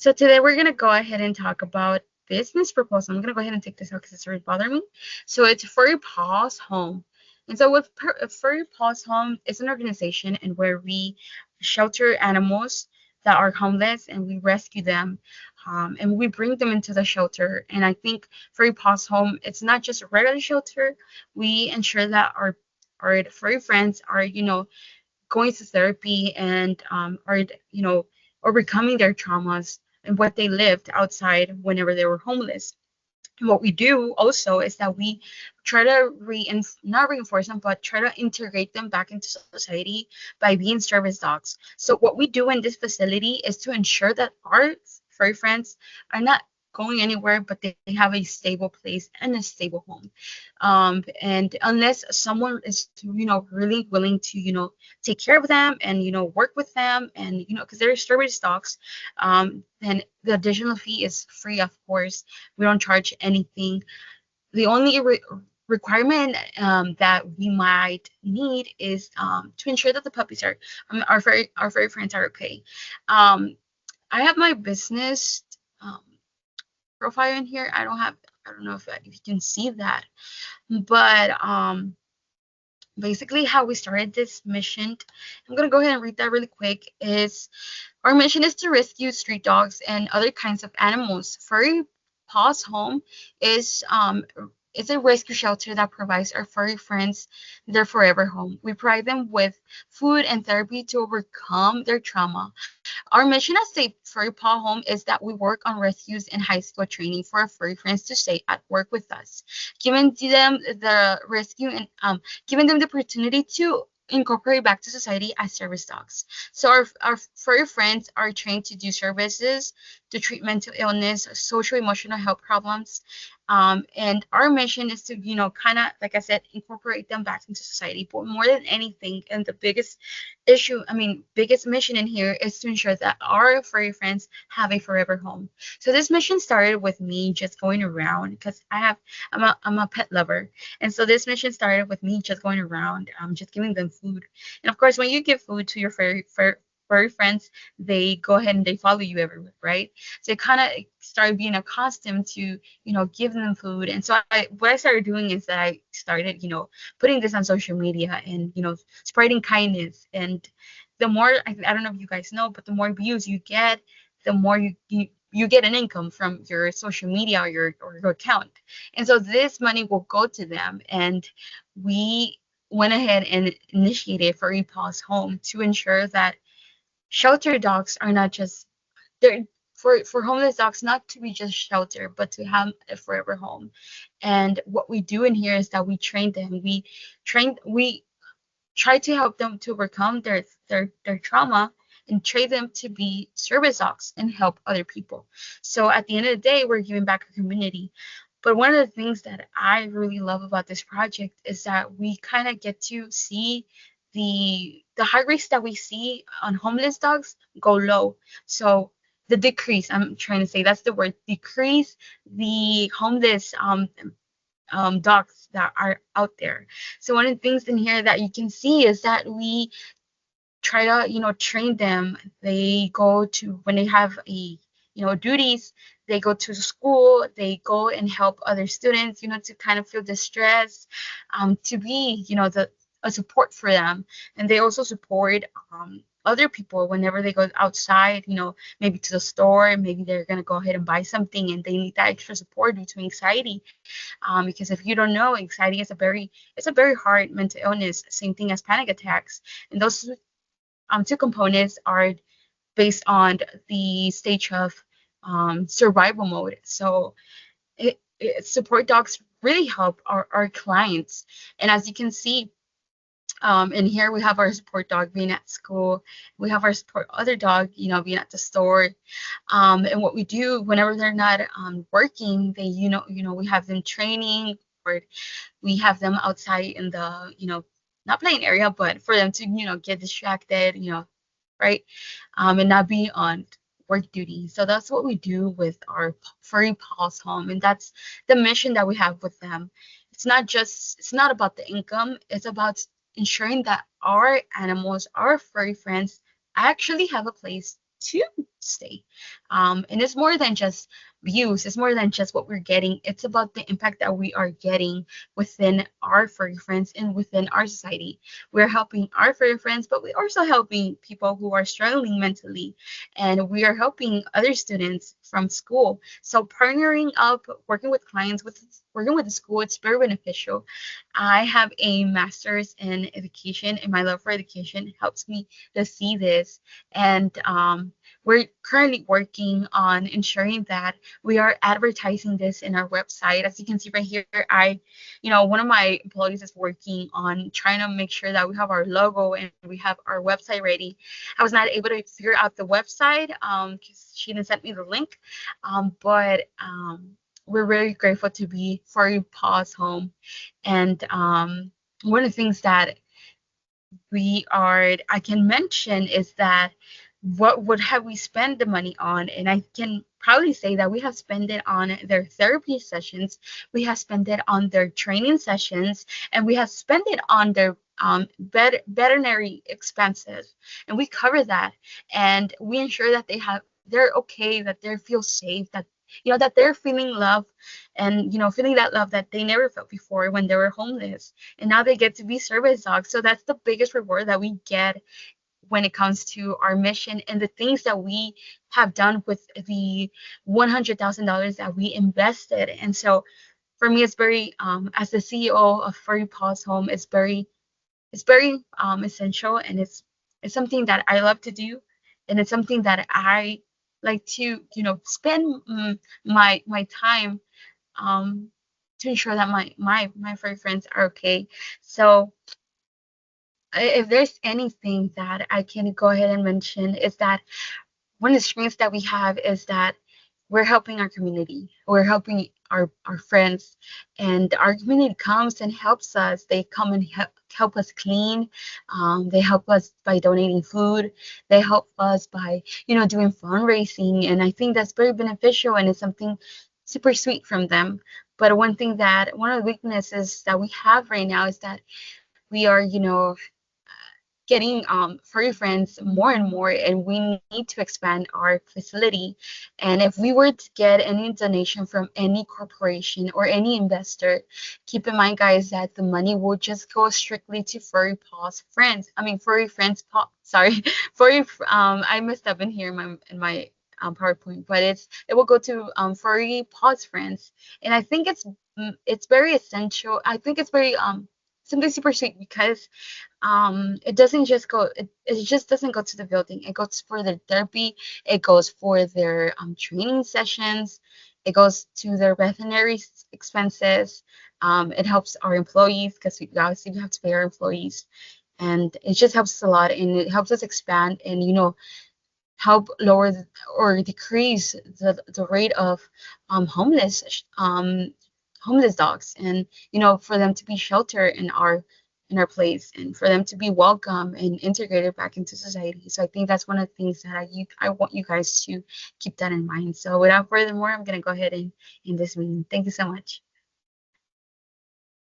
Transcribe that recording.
So today we're gonna go ahead and talk about business proposal. I'm gonna go ahead and take this out because it's really bothering me. So it's Furry Paws Home, and so with Furry Paws Home, it's an organization and where we shelter animals that are homeless and we rescue them, and we bring them into the shelter. And I think Furry Paws Home, it's not just a regular shelter. We ensure that our furry friends are going to therapy and are overcoming their traumas and what they lived outside whenever they were homeless. And what we do also is that we try to not reinforce them, but try to integrate them back into society by being service dogs. So what we do in this facility is to ensure that our furry friends are not going anywhere, but they have a stable place and a stable home. And unless someone is, really willing to, take care of them and, work with them and, because they're service dogs, then the additional fee is free, of course. We don't charge anything. The only requirement that we might need is to ensure that the puppies are, our furry friends are okay. Um, I have my business um, profile in here. I don't know if you can see that, but basically how we started this mission. I'm gonna go ahead and read that really quick. Is Our mission is to rescue street dogs and other kinds of animals. Furry Paws Home is it's a rescue shelter that provides our furry friends their forever home. We provide them with food and therapy to overcome their trauma. Our mission as a Furry Paw Home is that we work on rescues and high school training for our furry friends to stay at work with us, giving them the rescue and giving them the opportunity to incorporate back to society as service dogs. So our furry friends are trained to do services to treat mental illness, social emotional health problems. And our mission is to, kind of, like I said, incorporate them back into society. But more than anything, and the biggest mission in here is to ensure that our furry friends have a forever home. So this mission started with me just going around because I'm a pet lover, and so this mission started with me just going around, just giving them food. And of course, when you give food to your furry friends, they go ahead and they follow you everywhere, right? So it kind of started being accustomed to, giving them food. And so what I started doing is that I started, putting this on social media and, spreading kindness. And the more, I don't know if you guys know, but the more views you get, the more you get an income from your social media or your account. And so this money will go to them. And we went ahead and initiated Furry Paws Home to ensure that shelter dogs are not just they're for homeless dogs not to be just shelter but to have a forever home. And what we do in here is that we train them. We try to help them to overcome their trauma and train them to be service dogs and help other people. So at the end of the day, we're giving back our community. But one of the things that I really love about this project is that we kind of get to see the high rates that we see on homeless dogs go low. So the decrease, I'm trying to say that's the word, decrease the homeless dogs that are out there. So one of the things in here that you can see is that we try to, train them. They go to when they have duties, they go to school, they go and help other students, to kind of feel the stress, to be, the a support for them. And they also support other people whenever they go outside, maybe to the store, maybe they're gonna go ahead and buy something and they need that extra support due to anxiety. Because if you don't know, anxiety is it's a very hard mental illness, same thing as panic attacks. And those two components are based on the stage of survival mode. So support dogs really help our clients. And as you can see, and here we have our support dog being at school. We have our support other dog, being at the store. And what we do whenever they're not working, they, we have them training, or we have them outside in the, not playing area, but for them to, get distracted, right? And not be on work duty. So that's what we do with our Furry Paws Home, and that's the mission that we have with them. It's not about the income. It's about ensuring that our animals, our furry friends, actually have a place to stay. And it's more than just views, it's more than just what we're getting. It's about the impact that we are getting within our furry friends and within our society. We're helping our furry friends, but we're also helping people who are struggling mentally, and we are helping other students from school. So partnering up, working with clients, with working with the school, it's very beneficial. I have a master's in education, and my love for education helps me to see this. And we're currently working on ensuring that we are advertising this in our website. As you can see right here, one of my employees is working on trying to make sure that we have our logo and we have our website ready. I was not able to figure out the website because she didn't send me the link, but we're very grateful to be Furry Paws Home. And one of the things that I can mention is that what would have we spent the money on? And I can probably say that we have spent it on their therapy sessions, we have spent it on their training sessions, and we have spent it on their veterinary expenses. And we cover that, and we ensure that they're okay, that they feel safe, that that they're feeling love, and feeling that love that they never felt before when they were homeless, and now they get to be service dogs. So that's the biggest reward that we get when it comes to our mission and the things that we have done with the $100,000 that we invested. And so for me, it's very, as the CEO of Furry Paws Home, it's very essential, and it's something that I love to do, and it's something that I like to spend my time um, to ensure that my furry friends are okay. So if there's anything that I can go ahead and mention, is that one of the strengths that we have is that we're helping our community, we're helping our friends, and our community comes and helps us. They come and help us clean. They help us by donating food. They help us by doing fundraising, and I think that's very beneficial, and it's something super sweet from them. But one of the weaknesses that we have right now is that we are getting furry friends more and more, and we need to expand our facility. And if we were to get any donation from any corporation or any investor, keep in mind, guys, that the money will just go strictly to Furry Paws Friends. I mean, Furry Friends Paw. Sorry, I messed up in here in my PowerPoint, but it will go to Furry Paws Friends, and I think it's very essential. I think it's very something super sweet because it just doesn't go to the building. It goes for their therapy, it goes for their training sessions, it goes to their veterinary expenses. It helps our employees because we obviously have to pay our employees, and it just helps us a lot, and it helps us expand and help lower or decrease the rate of homeless dogs, and for them to be sheltered in our place, and for them to be welcome and integrated back into society. So I think that's one of the things that I want you guys to keep that in mind. So without further more, I'm going to go ahead and end this meeting. Thank you so much.